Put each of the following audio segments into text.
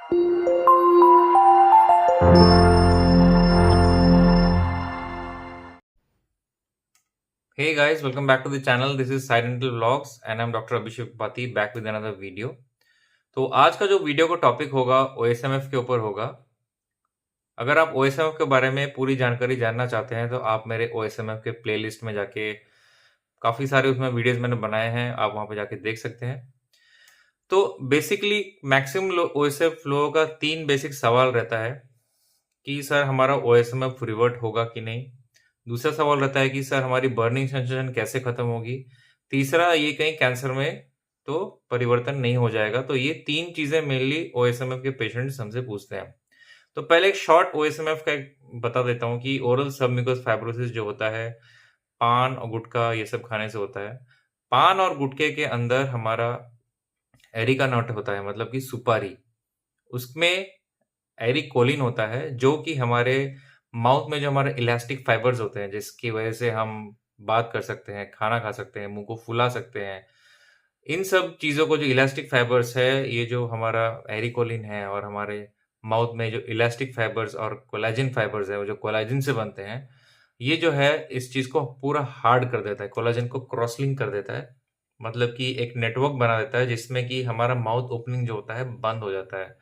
Hey guys, welcome back to the channel. This is Side Dental Vlogs and I'm Dr. Abhishek Bati back with another video. तो आज का जो video का topic होगा OSMF के ऊपर होगा। अगर आप OSMF के बारे में पूरी जानकारी जानना चाहते हैं तो आप मेरे OSMF के प्लेलिस्ट में जाके काफ़ी सारे उसमें वीडियोस मैंने बनाए हैं, आप वहाँ पे जाके देख सकते हैं। तो बेसिकली मैक्सिमम OSMF लोगों का 3 बेसिक सवाल रहता है कि सर हमारा OSMF रिवर्ट होगा कि नहीं। दूसरा सवाल रहता है कि सर हमारी बर्निंग सेंसेशन कैसे खत्म होगी। तीसरा ये कहीं कैंसर में तो परिवर्तन नहीं हो जाएगा। तो ये 3 चीजें मेनली OSMF के पेशेंट्स हमसे पूछते हैं। तो पहले एक शॉर्ट OSMF का एक बता देता हूँ कि ओरल सबम्यूकस फाइब्रोसिस जो होता है पान और गुटखा ये सब खाने से होता है। पान और गुटखे के अंदर हमारा एरिका नट होता है, मतलब कि सुपारी, उसमें एरिकोलिन होता है जो कि हमारे माउथ में जो हमारे इलास्टिक फाइबर्स होते हैं जिसकी वजह से हम बात कर सकते हैं, खाना खा सकते हैं, मुंह को फुला सकते हैं। इन सब चीज़ों को जो इलास्टिक फाइबर्स है, ये जो हमारा एरिकोलिन है और हमारे माउथ में जो इलास्टिक फाइबर्स और कोलेजन फाइबर्स है, वो जो कोलेजन से बनते हैं, ये जो है इस चीज़ को पूरा हार्ड कर देता है, कोलेजन को क्रॉस लिंक कर देता है। मतलब कि एक नेटवर्क बना देता है जिसमें कि हमारा माउथ ओपनिंग जो होता है बंद हो जाता है।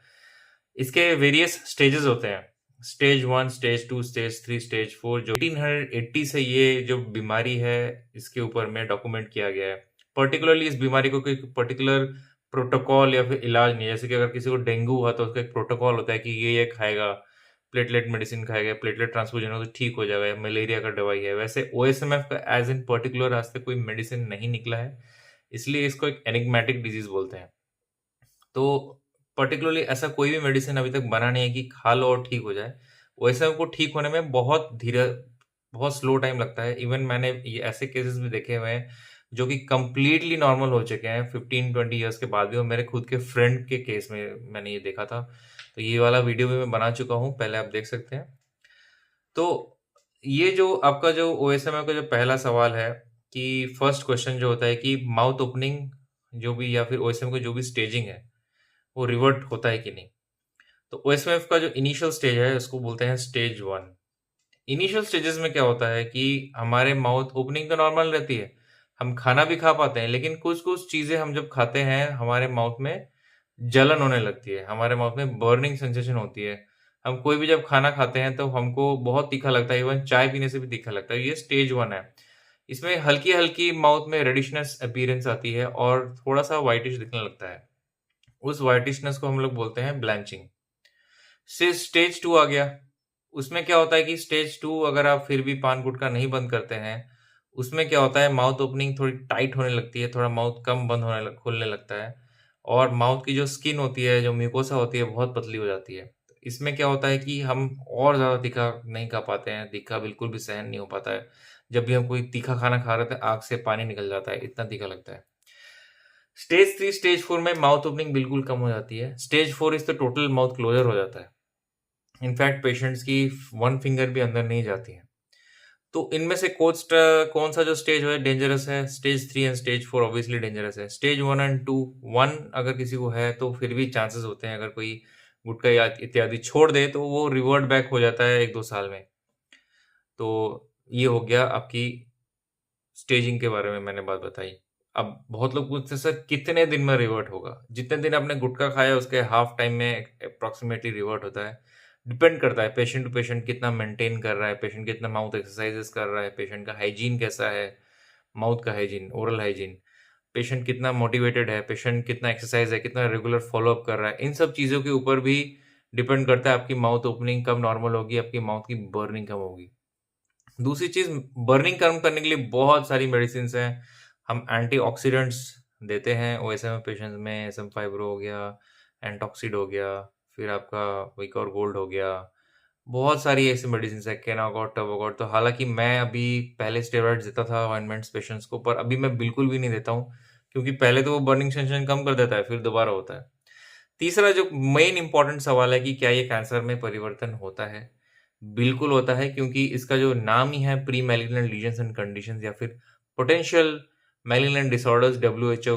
इसके वेरियस स्टेजेस होते हैं, स्टेज 1, स्टेज 2, स्टेज 3, स्टेज 4। जो 1880 से ये जो बीमारी है इसके ऊपर में डॉक्यूमेंट किया गया है। पर्टिकुलरली इस बीमारी को कोई पर्टिकुलर प्रोटोकॉल या फिर इलाज नहीं है। जैसे कि अगर किसी को डेंगू हुआ तो उसका एक प्रोटोकॉल होता है कि ये खाएगा, प्लेटलेट मेडिसिन खाएगा, प्लेटलेट ट्रांसफ्यूजन हो तो ठीक हो जाएगा, या मलेरिया का दवाई है। वैसे OSMF का एज इन पर्टिकुलर आज तक कोई मेडिसिन नहीं निकला है, इसलिए इसको एक एनिग्मेटिक डिजीज बोलते हैं। तो पर्टिकुलरली ऐसा कोई भी मेडिसिन अभी तक बना नहीं है कि खा लो और ठीक हो जाए। OSMF को ठीक होने में बहुत स्लो टाइम लगता है। इवन मैंने ये ऐसे केसेस भी देखे हुए हैं जो कि कंप्लीटली नॉर्मल हो चुके हैं 15-20 ईयर्स के बाद भी, और मेरे खुद के फ्रेंड के केस में मैंने ये देखा था। तो ये वाला वीडियो भी मैं बना चुका हूँ, पहले आप देख सकते हैं। तो ये जो आपका जो OSMF का जो पहला सवाल है कि फर्स्ट क्वेश्चन जो होता है कि माउथ ओपनिंग जो भी या फिर OSMF की जो भी स्टेजिंग है वो रिवर्ट होता है कि नहीं। तो OSMF का जो इनिशियल स्टेज है उसको बोलते हैं स्टेज 1। इनिशियल स्टेजेस में क्या होता है कि हमारे माउथ ओपनिंग तो नॉर्मल रहती है, हम खाना भी खा पाते हैं, लेकिन कुछ कुछ चीजें हम जब खाते हैं हमारे माउथ में जलन होने लगती है, हमारे माउथ में बर्निंग सेंसेशन होती है। हम कोई भी जब खाना खाते हैं तो हमको बहुत तीखा लगता है, इवन चाय पीने से भी तीखा लगता है। ये स्टेज 1 है। इसमें हल्की हल्की माउथ में रेडिशनेस अपीयरेंस आती है और थोड़ा सा व्हाइटिश दिखने लगता है। उस व्हाइटिशनेस को हम लोग बोलते हैं ब्लैंचिंग। से स्टेज 2 आ गया। उसमें क्या होता है कि स्टेज 2 अगर आप फिर भी पान गुटखा नहीं बंद करते हैं, उसमें क्या होता है माउथ ओपनिंग थोड़ी टाइट होने लगती है, थोड़ा माउथ कम बंद खुलने लगता है, और माउथ की जो स्किन होती है, जो म्यूकोसा होती है, बहुत पतली हो जाती है। तो इसमें क्या होता है कि हम और ज़्यादा तीखा नहीं खा पाते हैं, तीखा बिल्कुल भी सहन नहीं हो पाता है। जब भी हम कोई तीखा खाना खा रहे थे, आँख से पानी निकल जाता है, इतना तीखा लगता है। स्टेज 3, स्टेज 4 में माउथ ओपनिंग बिल्कुल कम हो जाती है। स्टेज 4 इज तो टोटल माउथ क्लोजर हो जाता है। इनफैक्ट पेशेंट्स की 1 फिंगर भी अंदर नहीं जाती है। तो इनमें से कौन सा जो स्टेज है डेंजरस है? Stage 3 and stage 4 obviously dangerous है। स्टेज 1 एंड 2, 1 अगर किसी को है तो फिर भी चांसेस होते हैं, अगर कोई गुटखा या इत्यादि छोड़ दे तो वो रिवर्ट बैक हो जाता है 1-2 साल में। तो ये हो गया आपकी स्टेजिंग के बारे में मैंने बात बताई। अब बहुत लोग पूछते हैं सर कितने दिन में रिवर्ट होगा? जितने दिन आपने गुटखा खाया उसके हाफ टाइम में अप्रॉक्सिमेटली रिवर्ट होता है। डिपेंड करता है पेशेंट टू पेशेंट कितना मेंटेन कर रहा है, पेशेंट कितना माउथ एक्सरसाइजेस कर रहा है, पेशेंट का हाइजीन कैसा है, माउथ का हाइजीन, ओरल हाइजीन, पेशेंट कितना मोटिवेटेड है, पेशेंट कितना एक्सरसाइज है, कितना रेगुलर फॉलोअप कर रहा है। इन सब चीज़ों के ऊपर भी डिपेंड करता है आपकी माउथ ओपनिंग कब नॉर्मल होगी, आपकी माउथ की बर्निंग कब होगी। दूसरी चीज़, बर्निंग कम करने के लिए बहुत सारी मेडिसिन्स हैं। हम एंटीऑक्सीडेंट्स देते हैं OSMF पेशेंट्स में। एसएम फाइब्रो हो गया, एंटॉक्सिड हो गया, फिर आपका विकोर गोल्ड हो गया। बहुत सारी ऐसी मेडिसिन्स है, केनागॉट, टर्बोगॉट। तो हालांकि मैं अभी पहले स्टेरॉइड्स देता था ऑइंटमेंट्स पेशेंट्स को, पर अभी मैं बिल्कुल भी नहीं देता हूँ, क्योंकि पहले तो वो बर्निंग सेंसेशन कम कर देता है, फिर दोबारा होता है। तीसरा जो मेन इंपॉर्टेंट सवाल है कि क्या ये कैंसर में परिवर्तन होता है? बिल्कुल होता है, क्योंकि इसका जो नाम ही है pre malignant lesions and conditions या फिर पोटेंशियल मैलिग्नेंट डिसऑर्डर्स। डब्ल्यूएचओ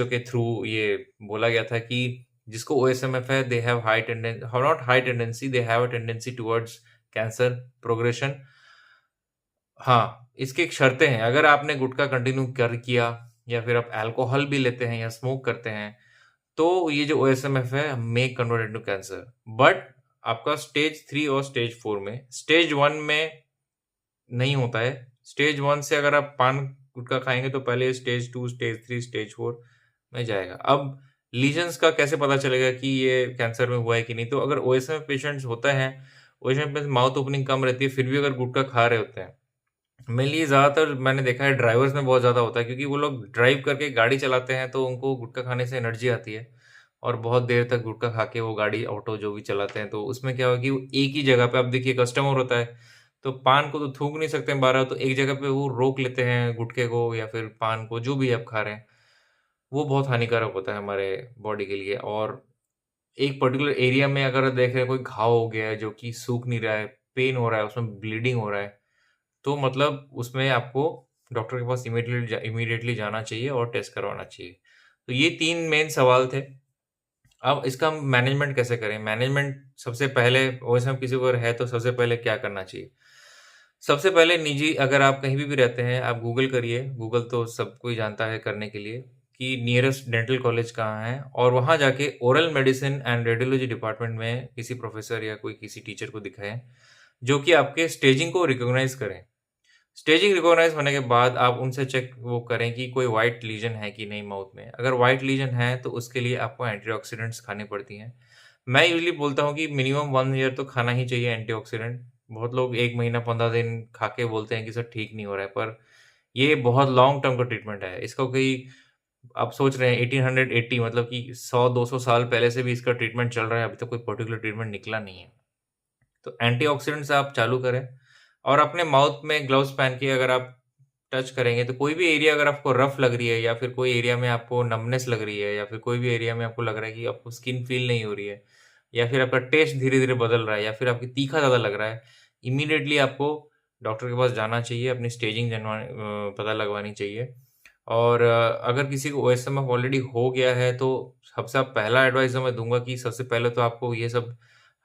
के थ्रू ये बोला गया था कि जिसको ओएसएमएफ है, they have high tendency, not high tendency, they have a tendency towards cancer progression. हाँ, इसकी एक शर्तें हैं, अगर आपने गुटखा कंटिन्यू कर किया या फिर आप अल्कोहल भी लेते हैं या स्मोक करते हैं, तो ये जो ओएसएमएफ है मे कन्वर्ट इनटू कैंसर। बट आपका स्टेज 3 और स्टेज 4 में, स्टेज 1 में नहीं होता है। स्टेज 1 से अगर आप पान गुटखा खाएंगे तो पहले स्टेज 2, स्टेज 3, स्टेज 4 में जाएगा। अब लीजन्स का कैसे पता चलेगा कि ये कैंसर में हुआ है कि नहीं? तो अगर ओएसएमएफ पेशेंट्स होता है, ओएसएमएफ में माउथ ओपनिंग कम रहती है, फिर भी अगर गुटखा खा रहे होते हैं, मेनली ज़्यादातर मैंने देखा है ड्राइवर्स में बहुत ज़्यादा होता है, क्योंकि वो लोग ड्राइव करके गाड़ी चलाते हैं तो उनको गुटखा खाने से एनर्जी आती है और बहुत देर तक गुटखा खा के वो गाड़ी, ऑटो जो भी चलाते हैं, तो उसमें क्या होगा कि वो एक ही जगह पे, आप देखिए कस्टमर होता है तो पान को तो थूक नहीं सकते हैं बार-बार, तो एक जगह पे वो रोक लेते हैं गुटखे को या फिर पान को, जो भी आप खा रहे हैं। वो बहुत हानिकारक होता है हमारे बॉडी के लिए। और एक पर्टिकुलर एरिया में अगर देख रहे हैं कोई घाव हो गया है जो कि सूख नहीं रहा है, पेन हो रहा है, उसमें ब्लीडिंग हो रहा है, तो मतलब उसमें आपको डॉक्टर के पास इमीडिएटली जाना चाहिए और टेस्ट करवाना चाहिए। तो ये 3 मेन सवाल थे। अब इसका हम मैनेजमेंट कैसे करें? मैनेजमेंट सबसे पहले, वैसे हम किसी को है तो सबसे पहले क्या करना चाहिए? सबसे पहले निजी, अगर आप कहीं भी रहते हैं, आप गूगल करिए, गूगल तो सब कोई जानता है करने के लिए, कि नियरेस्ट डेंटल कॉलेज कहाँ है, और वहाँ जाके oral medicine and radiology department में किसी प्रोफेसर या कोई किसी टीचर को दिखाएं, जो कि आपके स्टेजिंग को रिकॉग्नाइज करें। स्टेजिंग रिकॉग्नाइज होने के बाद आप उनसे चेक वो करें कि कोई वाइट लीजन है कि नहीं माउथ में। अगर वाइट लीजन है तो उसके लिए आपको एंटीऑक्सीडेंट्स खाने पड़ती हैं। मैं यूजुअली बोलता हूँ कि मिनिमम 1 ईयर तो खाना ही चाहिए एंटीऑक्सीडेंट। बहुत लोग 1 महीना 15 दिन खा के बोलते हैं कि सर ठीक नहीं हो रहा है, पर ये बहुत लॉन्ग टर्म का ट्रीटमेंट है। इसका कोई, आप सोच रहे हैं 1880, मतलब कि 100-200 साल पहले से भी इसका ट्रीटमेंट चल रहा है, अभी तक कोई पर्टिकुलर ट्रीटमेंट निकला नहीं है। तो एंटीऑक्सीडेंट्स आप चालू करें, और अपने माउथ में ग्लव्स पहन के अगर आप टच करेंगे तो कोई भी एरिया अगर आपको रफ लग रही है, या फिर कोई एरिया में आपको नमनेस लग रही है, या फिर कोई भी एरिया में आपको लग रहा है कि आपको स्किन फील नहीं हो रही है, या फिर आपका टेस्ट धीरे-धीरे बदल रहा है, या फिर आपकी तीखा ज़्यादा लग रहा है, इमीडिएटली आपको डॉक्टर के पास जाना चाहिए, अपनी स्टेजिंग पता लगवानी चाहिए। और अगर किसी को ओएसएमएफ ऑलरेडी हो गया है तो सबसे पहला एडवाइस जो मैं दूँगा कि सबसे पहले तो आपको ये सब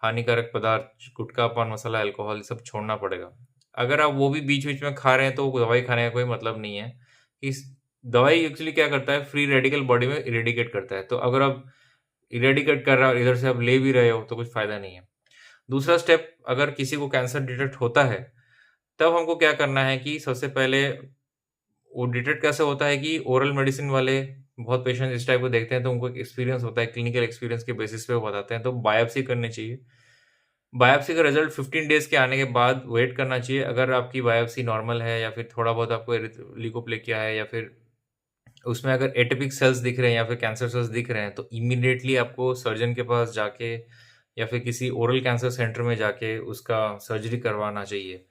हानिकारक पदार्थ, गुटखा, पान मसाला, अल्कोहल, ये सब छोड़ना पड़ेगा। अगर आप वो भी बीच-बीच में खा रहे हैं तो दवाई खाने का कोई मतलब नहीं है। इस दवाई एक्चुअली क्या करता है, फ्री रेडिकल बॉडी में इरेडिकेट करता है। तो अगर आप इरेडिकेट कर रहा है और इधर से आप ले भी रहे हो तो कुछ फ़ायदा नहीं है। दूसरा स्टेप, अगर किसी को कैंसर डिटेक्ट होता है, तब हमको क्या करना है कि सबसे पहले, वो डिटेक्ट कैसे होता है कि ओरल मेडिसिन वाले बहुत पेशेंट इस टाइप को देखते हैं तो उनको एक एक्सपीरियंस होता है, क्लिनिकल एक्सपीरियंस के बेसिस पे वो बताते हैं, तो बायोप्सी करनी चाहिए। बायोप्सी का रिजल्ट 15 डेज़ के आने के बाद वेट करना चाहिए। अगर आपकी बायोप्सी नॉर्मल है, या फिर थोड़ा बहुत आपको ल्यूकोप्लेकिया है, या फिर उसमें अगर एटिपिक सेल्स दिख रहे हैं या फिर कैंसर सेल्स दिख रहे हैं, तो इमीडिएटली आपको सर्जन के पास जाके या फिर किसी ओरल कैंसर सेंटर में जाके उसका सर्जरी करवाना चाहिए।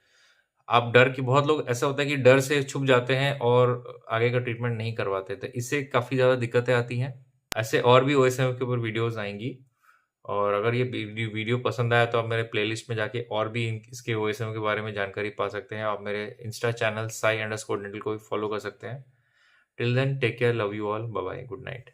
आप डर की, बहुत लोग ऐसा होता है कि डर से छुप जाते हैं और आगे का ट्रीटमेंट नहीं करवाते, तो इससे काफ़ी ज़्यादा दिक्कतें आती हैं। ऐसे और भी ओएसएमएफ के ऊपर वीडियोज़ आएँगी, और अगर ये वीडियो पसंद आया तो आप मेरे प्लेलिस्ट में जाके और भी इसके ओएसएमएफ के बारे में जानकारी पा सकते हैं। आप मेरे इंस्टा चैनल साई_dental को भी फॉलो कर सकते हैं। Till then take care, love you all, bye bye, good night.